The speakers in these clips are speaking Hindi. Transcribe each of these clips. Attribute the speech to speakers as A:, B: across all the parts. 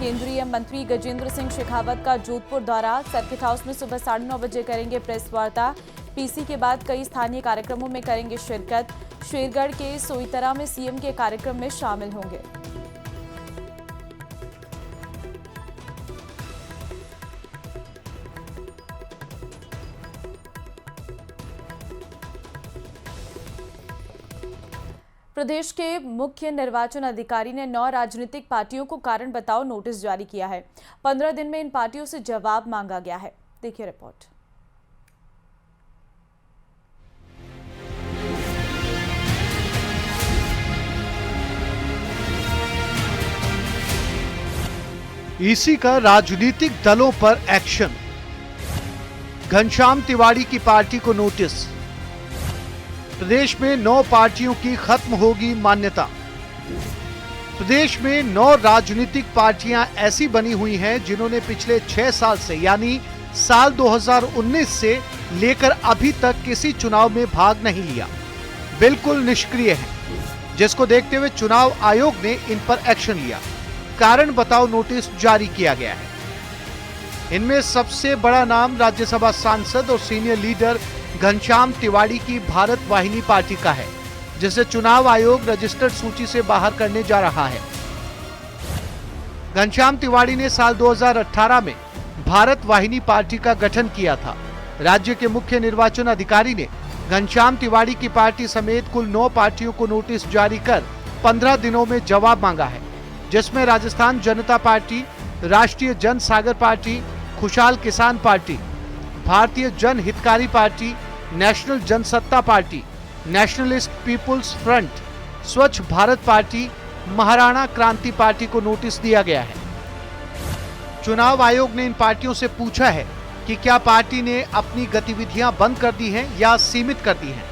A: केंद्रीय मंत्री गजेंद्र सिंह शेखावत का जोधपुर दौरा। सर्किट हाउस में सुबह 9:30 बजे करेंगे प्रेस वार्ता। पीसी के बाद कई स्थानीय कार्यक्रमों में करेंगे शिरकत। शेरगढ़ के सोईतरा में सीएम के कार्यक्रम में शामिल होंगे। प्रदेश के मुख्य निर्वाचन अधिकारी ने 9 राजनीतिक पार्टियों को कारण बताओ नोटिस जारी किया है। 15 दिन में इन पार्टियों से जवाब मांगा गया है। देखिए रिपोर्ट।
B: ईसी का राजनीतिक दलों पर एक्शन। घनश्याम तिवाड़ी की पार्टी को नोटिस। प्रदेश में 9 पार्टियों की खत्म होगी मान्यता। प्रदेश में 9 राजनीतिक पार्टियां ऐसी बनी हुई हैं जिन्होंने पिछले 6 साल से यानी साल 2019 से लेकर अभी तक किसी चुनाव में भाग नहीं लिया, बिल्कुल निष्क्रिय हैं, जिसको देखते हुए चुनाव आयोग ने इन पर एक्शन लिया। कारण बताओ नोटिस जारी किया गया है। इनमें सबसे बड़ा नाम राज्यसभा सांसद और सीनियर लीडर घनश्याम तिवाड़ी की भारत वाहिनी पार्टी का है, जिसे चुनाव आयोग रजिस्टर्ड सूची से बाहर करने जा रहा है। घनश्याम तिवाड़ी ने साल 2018 में भारत वाहिनी पार्टी का गठन किया था। राज्य के मुख्य निर्वाचन अधिकारी ने घनश्याम तिवाड़ी की पार्टी समेत कुल 9 पार्टियों को नोटिस जारी कर 15 दिनों में जवाब मांगा है, जिसमें राजस्थान जनता पार्टी, राष्ट्रीय जनसागर पार्टी, खुशहाल किसान party, Bharatiya Jan Hitkari Party, National Jansatta Party, Nationalist People's Front, Swachh Bharat party, Maharana क्रांति पार्टी को नोटिस दिया गया है। चुनाव आयोग ने इन पार्टियों से पूछा है कि क्या पार्टी ने अपनी गतिविधियां बंद कर दी हैं या सीमित कर दी हैं।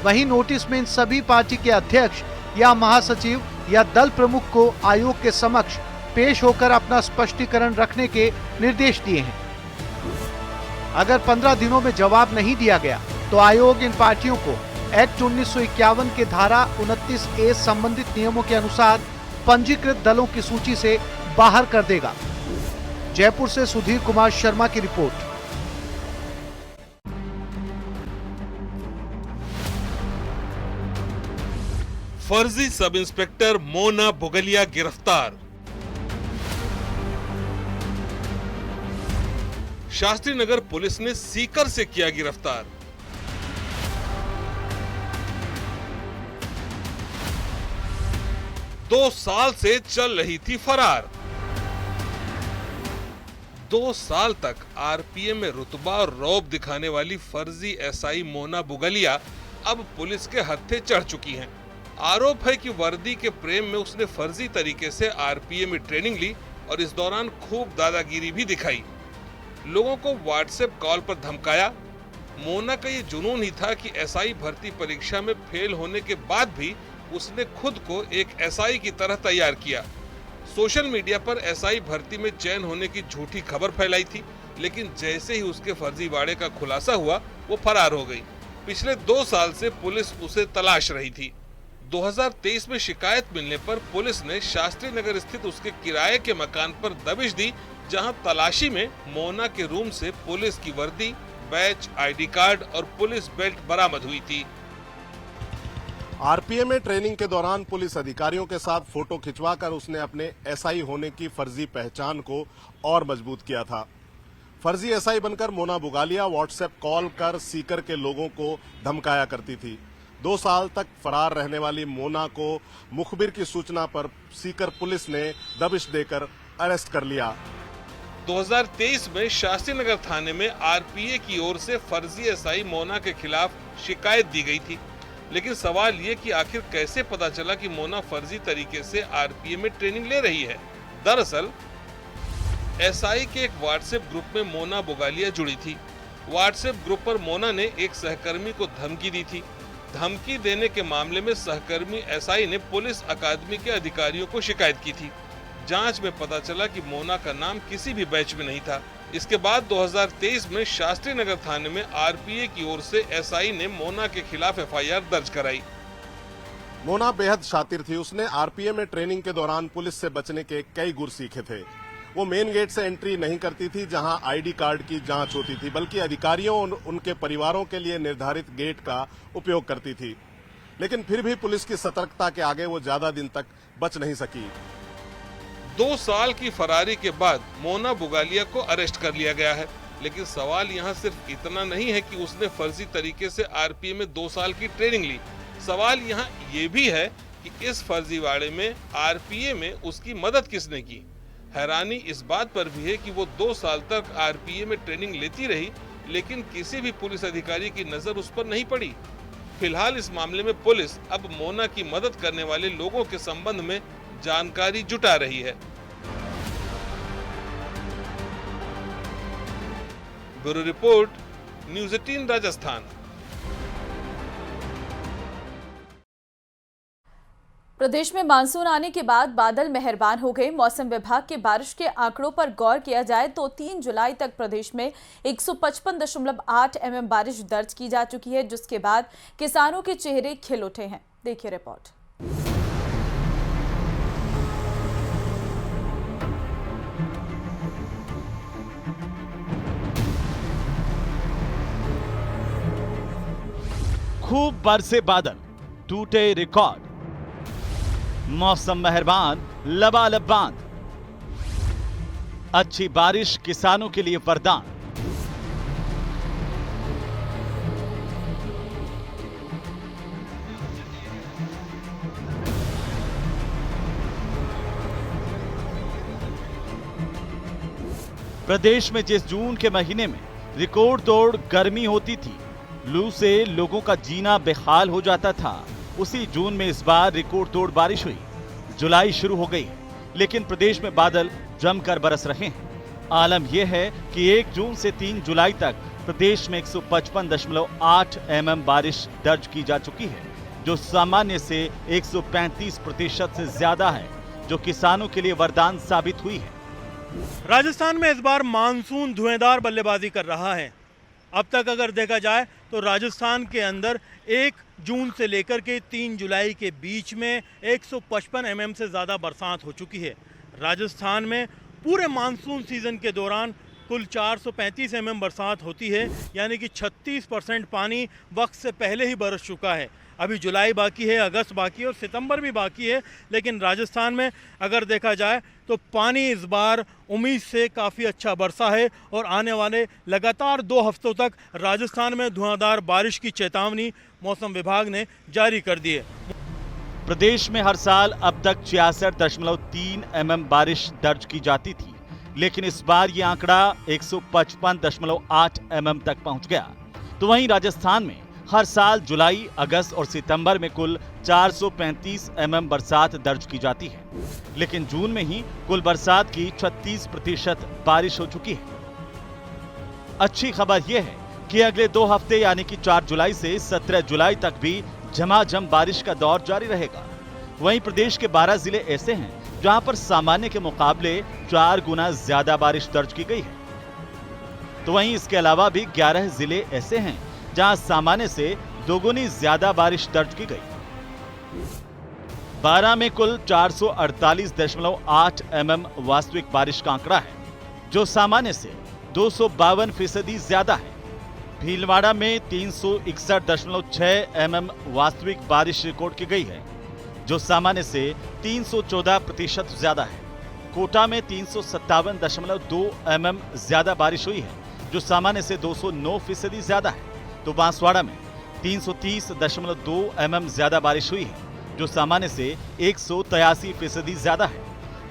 B: वहीं नोटिस में इन सभी पार्टी के अध्यक्ष या महासचिव या दल प्रमुख को आयोग के समक्ष पेश होकर अपना स्पष्टीकरण रखने के निर्देश दिए हैं। अगर 15 दिनों में जवाब नहीं दिया गया तो आयोग इन पार्टियों को एक्ट 1951 के धारा 29A संबंधित नियमों के अनुसार पंजीकृत दलों की सूची से बाहर कर देगा। जयपुर से सुधीर कुमार शर्मा की रिपोर्ट।
C: फर्जी सब इंस्पेक्टर मोना बुगलिया गिरफ्तार। शास्त्री नगर पुलिस ने सीकर से किया गिरफ्तार। दो साल से चल रही थी फरार। 2 साल तक आरपीएफ में रुतबा और रौब दिखाने वाली फर्जी एसआई मोना बुगलिया अब पुलिस के हत्थे चढ़ चुकी हैं। आरोप है कि वर्दी के प्रेम में उसने फर्जी तरीके से आरपीएफ में ट्रेनिंग ली और इस दौरान खूब दादागिरी भी दिखाई। लोगों को व्हाट्सएप कॉल पर धमकाया। मोना का ये जुनून ही था कि एसआई भर्ती परीक्षा में फेल होने के बाद भी उसने खुद को एक एसआई की तरह तैयार किया। सोशल मीडिया पर एसआई भर्ती में चयन होने की झूठी खबर फैलाई थी, लेकिन जैसे ही उसके फर्जीवाड़े का खुलासा हुआ वो फरार हो गई। पिछले 2 साल से पुलिस उसे तलाश रही थी। 2023 में शिकायत मिलने पर पुलिस ने शास्त्री नगर स्थित उसके किराए के मकान पर दबिश दी, जहां तलाशी में मोना के रूम से पुलिस की वर्दी, बैच, आईडी कार्ड और पुलिस बेल्ट बरामद हुई थी।
D: आरपीएफ में ट्रेनिंग के दौरान पुलिस अधिकारियों के साथ फोटो खिंचवाकर उसने अपने एसआई होने की फर्जी पहचान को और मजबूत किया था। फर्जी एसआई बनकर मोना बुगलिया व्हाट्सएप कॉल कर सीकर के लोगों को धमकाया करती थी। 2 साल तक फरार रहने वाली मोना को मुखबिर की सूचना पर सीकर पुलिस ने दबिश देकर अरेस्ट कर लिया।
C: 2023 में शास्त्री नगर थाने में आरपीएफ की ओर से फर्जी एसआई मोना के खिलाफ शिकायत दी गई थी, लेकिन सवाल ये कि आखिर कैसे पता चला कि मोना फर्जी तरीके से आरपीएफ में ट्रेनिंग ले रही है। दरअसल एसआई के एक व्हाट्सएप ग्रुप में मोना बुगलिया जुड़ी थी। व्हाट्सएप ग्रुप पर मोना ने एक सहकर्मी को धमकी दी थी। धमकी देने के मामले में सहकर्मी एसआई ने पुलिस अकादमी के अधिकारियों को शिकायत की थी। जांच में पता चला कि मोना का नाम किसी भी बैच में नहीं था। इसके बाद 2023 में शास्त्री नगर थाने में आरपीएफ की ओर से एसआई ने मोना के खिलाफ एफआईआर दर्ज कराई।
D: मोना बेहद शातिर थी। उसने आरपीएफ में ट्रेनिंग के दौरान पुलिस से बचने के कई गुर सीखे थे। वो मेन गेट से एंट्री नहीं करती थी जहां आईडी कार्ड की जांच होती थी, बल्कि अधिकारियों उनके परिवारों के लिए निर्धारित गेट का उपयोग करती थी। लेकिन फिर भी पुलिस की सतर्कता के आगे वो ज्यादा दिन तक बच नहीं सकी।
C: 2 साल की फरारी के बाद मोना बुगालिया को अरेस्ट कर लिया गया है, लेकिन सवाल यहाँ सिर्फ इतना नहीं है कि उसने फर्जी तरीके से आरपीए में 2 साल की ट्रेनिंग ली। सवाल यहाँ ये भी है कि इस फर्जीवाड़े में आरपीए में उसकी मदद किसने की। हैरानी इस बात पर भी है कि वो 2 साल तक आरपीए में ट्रेनिंग लेती रही, लेकिन किसी भी पुलिस अधिकारी की नजर उस पर नहीं पड़ी। फिलहाल इस मामले में पुलिस अब मोना की मदद करने वाले लोगों के संबंध में जानकारी जुटा रही है। Bureau report, news 18 Rajasthan.
A: प्रदेश में मानसून आने के बाद बादल मेहरबान हो गए। मौसम विभाग के बारिश के आंकड़ों पर गौर किया जाए तो 3 जुलाई तक प्रदेश में 155.8 mm बारिश दर्ज की जा चुकी है, जिसके बाद किसानों के चेहरे खिल उठे हैं। देखिए रिपोर्ट।
E: खूब बरसे बादल, टूटे रिकॉर्ड, मौसम मेहरबान, लबालब बांध, अच्छी बारिश किसानों के लिए वरदान। प्रदेश में जिस जून के महीने में रिकॉर्ड तोड़ गर्मी होती थी, लू से लोगों का जीना बेहाल हो जाता था, उसी जून में इस बार रिकॉर्ड तोड़ बारिश हुई। जुलाई शुरू हो गई, लेकिन प्रदेश में बादल जमकर बरस रहे हैं। आलम यह है कि 1 जून से 3 जुलाई तक प्रदेश में 155.8 mm बारिश दर्ज की जा चुकी है, जो सामान्य से 135% से ज्यादा है, जो किसानों के लिए वरदान साबित हुई है।
F: राजस्थान में इस बार मानसून धुएंधार बल्लेबाजी कर रहा है। अब तक अगर देखा जाए तो राजस्थान के अंदर 1 जून से लेकर के 3 जुलाई के बीच में 155 mm से ज़्यादा बरसात हो चुकी है। राजस्थान में पूरे मानसून सीजन के दौरान कुल 435 mm बरसात होती है, यानी कि 36% पानी वक्त से पहले ही बरस चुका है। अभी जुलाई बाकी है, अगस्त बाकी है और सितंबर भी बाकी है, लेकिन राजस्थान में अगर देखा जाए तो पानी इस बार उम्मीद से काफ़ी अच्छा बरसा है और आने वाले लगातार 2 हफ्तों तक राजस्थान में धुआंधार बारिश की चेतावनी मौसम विभाग ने जारी कर दी है।
E: प्रदेश में हर साल अब तक 66.3 mm बारिश दर्ज की जाती थी, लेकिन इस बार ये आंकड़ा 155.8 mm तक पहुंच गया। तो वहीं राजस्थान में हर साल जुलाई, अगस्त और सितंबर में कुल 435 mm बरसात दर्ज की जाती है, लेकिन जून में ही कुल बरसात की 36% बारिश हो चुकी है। अच्छी खबर यह है कि अगले 2 हफ्ते यानी कि 4 जुलाई से 17 जुलाई तक भी झमाझम बारिश का दौर जारी रहेगा। वहीं प्रदेश के 12 जिले ऐसे हैं जहां पर सामान्य के मुकाबले 4 गुना ज्यादा बारिश दर्ज की गई है। तो वहीं इसके अलावा भी 11 जिले ऐसे हैं जहां सामान्य से 2 गुनी ज्यादा बारिश दर्ज की गई। 12 में कुल 448.8 mm वास्तविक बारिश का आंकड़ा है, जो सामान्य से 252% ज्यादा है। भीलवाड़ा में 361.6 mm वास्तविक बारिश रिकॉर्ड की गई है, जो सामान्य से 314% ज्यादा है। कोटा में 357.2 mm ज्यादा बारिश हुई है, जो सामान्य से 209% ज्यादा है। तो बांसवाड़ा में 330.2 mm ज्यादा बारिश हुई है, जो सामान्य से 183% ज्यादा है।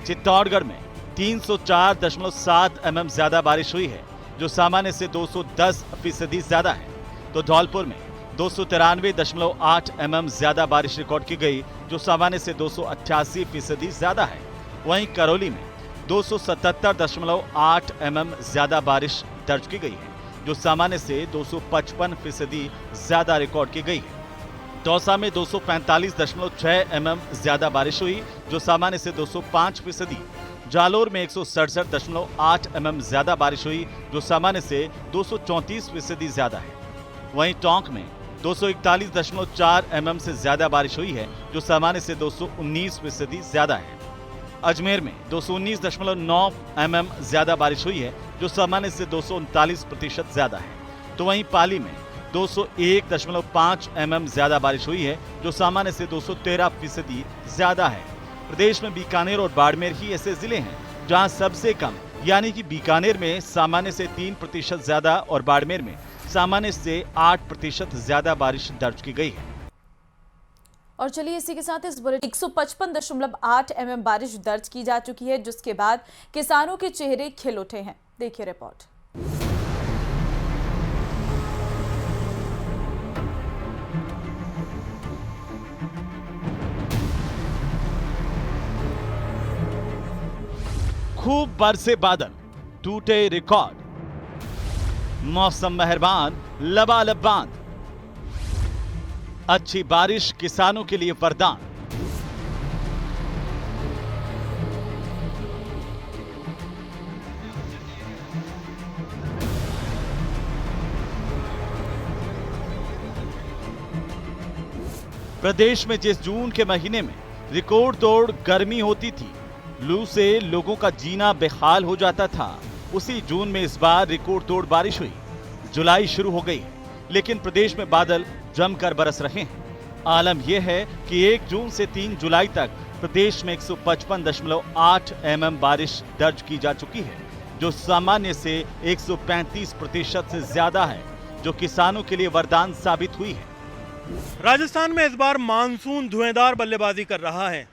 E: चित्तौड़गढ़ में 304.7 mm ज्यादा बारिश हुई है, जो सामान्य से 210% ज्यादा है। तो धौलपुर में 293.8 mm ज्यादा बारिश रिकॉर्ड की गई, जो सामान्य से 288% ज्यादा है। वहीं करौली में 277.8 mm ज्यादा बारिश दर्ज की गई है, जो सामान्य से 255% ज्यादा रिकॉर्ड की गई है। दौसा में 245.6 mm ज्यादा बारिश हुई, जो सामान्य से 205%। जालोर में 167.8 mm ज्यादा बारिश हुई, जो सामान्य से 234% ज्यादा है। वहीं टोंक में 241.4 mm से ज्यादा बारिश हुई है, जो सामान्य से 219% ज्यादा है। अजमेर में 219.9 mm ज्यादा बारिश हुई है, जो सामान्य से 239% ज्यादा है। तो वहीं पाली में 201.5 mm ज्यादा बारिश हुई है, जो सामान्य से 213% ज्यादा है। प्रदेश में बीकानेर और बाड़मेर ही ऐसे जिले हैं जहां सबसे कम यानी कि बीकानेर में सामान्य से 3% ज्यादा और बाड़मेर में सामान्य से 8% ज्यादा बारिश दर्ज की गई है।
A: और चलिए इसी के साथ इस बुलेटिन 155.8 mm बारिश दर्ज की जा चुकी है, जिसके बाद किसानों के चेहरे खिल उठे हैं। देखिए रिपोर्ट।
E: खूब बरसे बादल, टूटे रिकॉर्ड, मौसम मेहरबान, लबालब बांध, अच्छी बारिश किसानों के लिए वरदान। प्रदेश में जिस जून के महीने में रिकॉर्ड तोड़ गर्मी होती थी, लू से लोगों का जीना बेहाल हो जाता था, उसी जून में इस बार रिकॉर्ड तोड़ बारिश हुई। जुलाई शुरू हो गई, लेकिन प्रदेश में बादल जमकर बरस रहे हैं। आलम यह है कि 1 जून से 3 जुलाई तक प्रदेश में 155.8 mm बारिश दर्ज की जा चुकी है, जो सामान्य से 135% से ज्यादा है, जो किसानों के लिए वरदान साबित हुई है।
F: राजस्थान में इस बार मानसून धुएंधार बल्लेबाजी कर रहा है।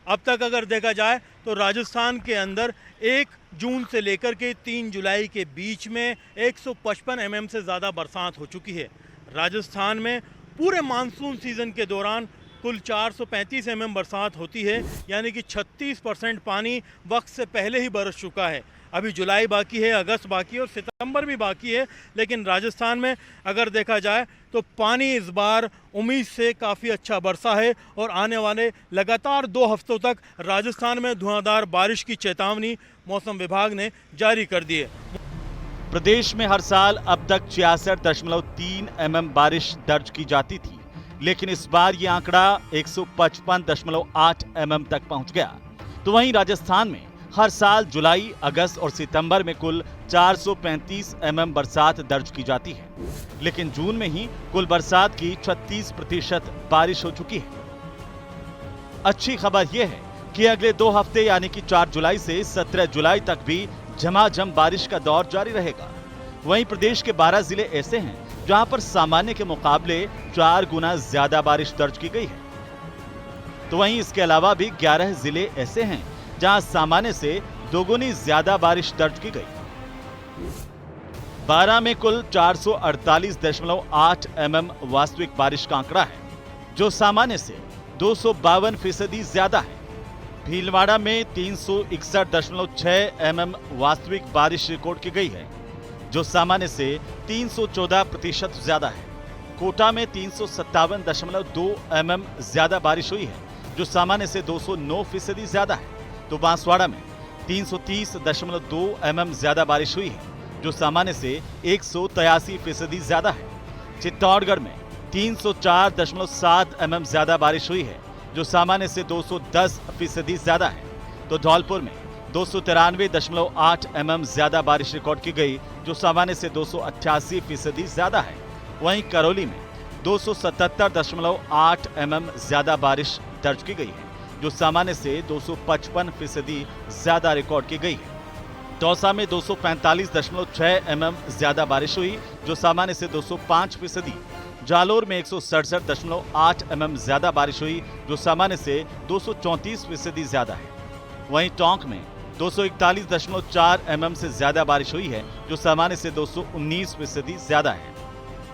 F: अब तक अगर देखा जाए तो राजस्थान के अंदर 1 जून से लेकर के 3 जुलाई के बीच में 155 mm से ज़्यादा बरसात हो चुकी है। राजस्थान में पूरे मानसून सीजन के दौरान कुल 435 mm बरसात होती है, यानी कि 36% पानी वक्त से पहले ही बरस चुका है। अभी जुलाई बाकी है, अगस्त बाकी है और सितंबर भी बाकी है, लेकिन राजस्थान में अगर देखा जाए तो पानी इस बार उम्मीद से काफ़ी अच्छा बरसा है और आने वाले लगातार 2 हफ्तों तक राजस्थान में धुआंधार बारिश की चेतावनी मौसम विभाग ने जारी कर दी है।
E: प्रदेश में हर साल अब तक 66.3 mm बारिश दर्ज की जाती थी, लेकिन इस बार ये आंकड़ा 155.8 mm तक पहुंच गया। तो वहीं राजस्थान में हर साल जुलाई, अगस्त और सितंबर में कुल 435 mm बरसात दर्ज की जाती है, लेकिन जून में ही कुल बरसात की 36% बारिश हो चुकी है। अच्छी खबर यह है कि अगले 2 हफ्ते यानी कि 4 जुलाई से 17 जुलाई तक भी झमाझम बारिश का दौर जारी रहेगा। वहीं प्रदेश के 12 जिले ऐसे हैं जहां पर सामान्य के मुकाबले 4 गुना ज्यादा बारिश दर्ज की गई है। तो वहीं इसके अलावा भी 11 जिले ऐसे हैं जहां सामान्य से 2 गुनी ज्यादा बारिश दर्ज की गई। 12 में कुल 448.8 mm वास्तविक बारिश का आंकड़ा है, जो सामान्य से 252% ज्यादा है। भीलवाड़ा में 361.6 mm वास्तविक बारिश रिकॉर्ड की गई है, जो सामान्य से 314% ज्यादा है। कोटा में 357.2 mm ज्यादा बारिश हुई है, जो सामान्य से 209% ज्यादा है। तो बांसवाड़ा में 330.2 mm ज्यादा बारिश हुई है, जो सामान्य से 183% ज्यादा है। चित्तौड़गढ़ में 304.7 mm ज्यादा बारिश हुई है, जो सामान्य से 210% ज्यादा है। तो धौलपुर में 293.8 mm ज्यादा बारिश रिकॉर्ड की गई, जो सामान्य से 288% ज्यादा है। वहीं करौली में 277.8 mm ज्यादा बारिश दर्ज की गई है, जो सामान्य से 255% ज्यादा रिकॉर्ड की गई है। दौसा में 245.6 mm ज्यादा बारिश हुई, जो सामान्य से 205%। जालोर में 167.8 mm ज्यादा बारिश हुई, जो सामान्य से 234% ज्यादा है। वहीं टोंक में 241.4 mm से ज्यादा बारिश हुई है, जो सामान्य से 219% ज्यादा है।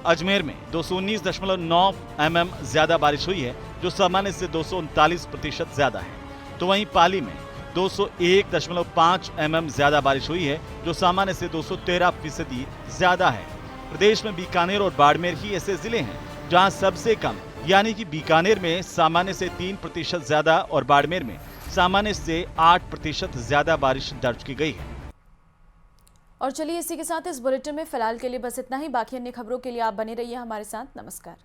E: अजमेर में 219.9 mm ज्यादा बारिश हुई है, जो सामान्य से 239% ज्यादा है। तो वहीं पाली में 201.5 mm ज्यादा बारिश हुई है, जो सामान्य से 213% ज्यादा है। प्रदेश में बीकानेर और बाड़मेर ही ऐसे जिले हैं जहां सबसे कम यानी कि बीकानेर में सामान्य से 3% ज्यादा और बाड़मेर में सामान्य से 8% ज्यादा बारिश दर्ज की गई है।
A: और चलिए इसी के साथ इस बुलेटिन में फिलहाल के लिए बस इतना ही। बाकी अन्य खबरों के लिए आप बने रहिए हमारे साथ। नमस्कार।